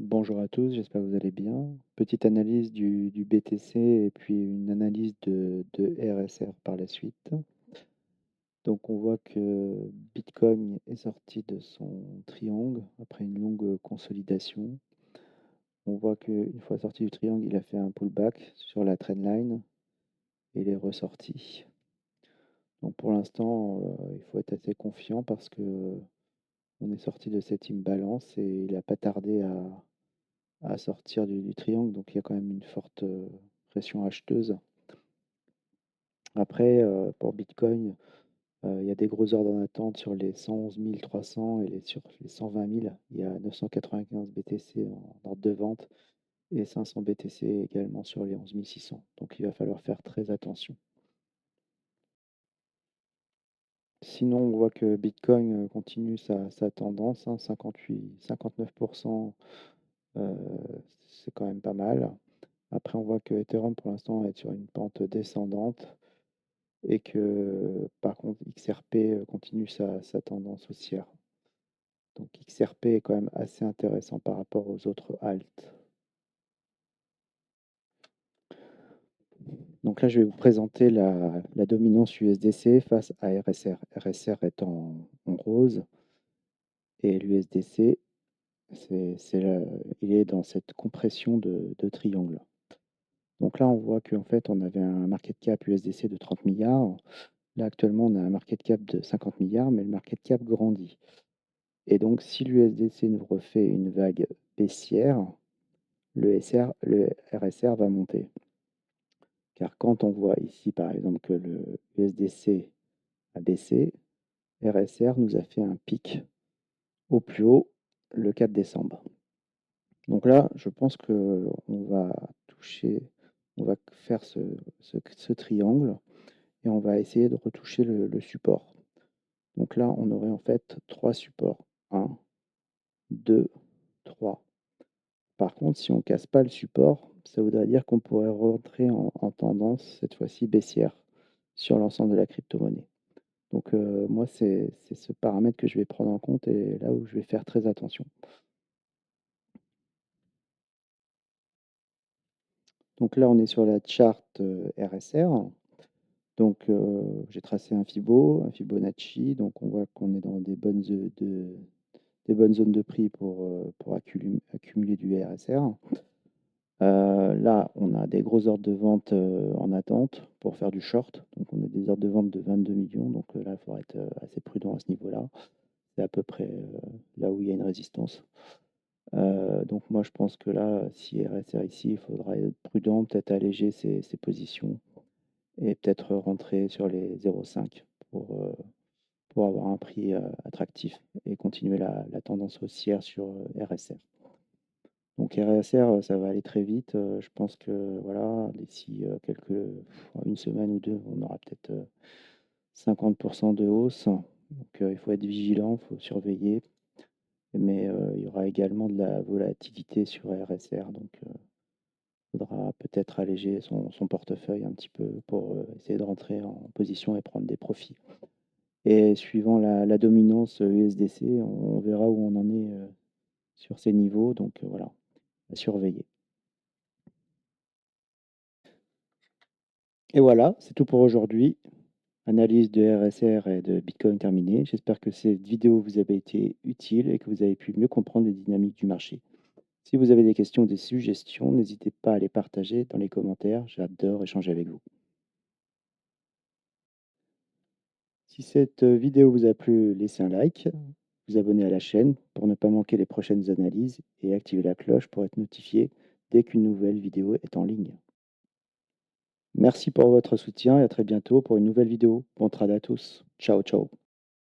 Bonjour à tous, j'espère que vous allez bien. Petite analyse du BTC et puis une analyse de RSR par la suite. Donc on voit que Bitcoin est sorti de son triangle après une longue consolidation. On voit qu'une fois sorti du triangle, il a fait un pullback sur la trendline et il est ressorti. Donc pour l'instant, il faut être assez confiant parce que on est sorti de cette imbalance et il n'a pas tardé à sortir du triangle, donc il y a quand même une forte pression acheteuse. Après, pour Bitcoin, il y a des gros ordres en attente sur les 111 300 et sur les 120 000. Il y a 995 BTC en ordre de vente et 500 BTC également sur les 11 600. Donc il va falloir faire très attention. Sinon, on voit que Bitcoin continue sa tendance, hein, 59%, c'est quand même pas mal. Après, on voit que Ethereum, pour l'instant, est sur une pente descendante et que, par contre, XRP continue sa tendance haussière. Donc, XRP est quand même assez intéressant par rapport aux autres alts. Donc là, je vais vous présenter la dominance USDC face à RSR. RSR est en rose et l'USDC, il est dans cette compression de triangle. Donc là, on voit qu'en fait, on avait un market cap USDC de 30 milliards. Là, actuellement, on a un market cap de 50 milliards, mais le market cap grandit. Et donc, si l'USDC nous refait une vague baissière, le RSR va monter. Car quand on voit ici, par exemple, que le USDC a baissé, RSR nous a fait un pic au plus haut le 4 décembre. Donc là, je pense qu'on va toucher, on va faire ce triangle et on va essayer de retoucher le support. Donc là, on aurait en fait trois supports. 1, 2, 3. Par contre, si on ne casse pas le support, ça voudrait dire qu'on pourrait rentrer en tendance, cette fois-ci baissière, sur l'ensemble de la crypto-monnaie. Donc moi, c'est ce paramètre que je vais prendre en compte et là où je vais faire très attention. Donc là, on est sur la charte RSR. Donc j'ai tracé un Fibonacci. Donc on voit qu'on est dans des des bonnes zones de prix pour accumuler du RSR. Là, on a des gros ordres de vente en attente pour faire du short. Donc, on a des ordres de vente de 22 millions. Donc, là, il faudra être assez prudent à ce niveau-là. C'est à peu près là où il y a une résistance. Donc, moi, je pense que là, si RSR ici, il faudra être prudent, peut-être alléger ses positions et peut-être rentrer sur les 0,5 pour avoir un prix attractif et continuer la tendance haussière sur RSR. Donc RSR, ça va aller très vite. Je pense que voilà, d'ici une semaine ou deux, on aura peut-être 50% de hausse. Donc il faut être vigilant, il faut surveiller. Mais il y aura également de la volatilité sur RSR. Donc il faudra peut-être alléger son portefeuille un petit peu pour essayer de rentrer en position et prendre des profits. Et suivant la dominance USDC, on verra où on en est sur ces niveaux. Donc voilà, à surveiller. Et voilà, c'est tout pour aujourd'hui. Analyse de RSR et de Bitcoin terminée. J'espère que cette vidéo vous a été utile et que vous avez pu mieux comprendre les dynamiques du marché. Si vous avez des questions ou des suggestions, n'hésitez pas à les partager dans les commentaires. J'adore échanger avec vous. Si cette vidéo vous a plu, laissez un like, vous abonnez à la chaîne pour ne pas manquer les prochaines analyses et activez la cloche pour être notifié dès qu'une nouvelle vidéo est en ligne. Merci pour votre soutien et à très bientôt pour une nouvelle vidéo. Bon trade à tous. Ciao, ciao.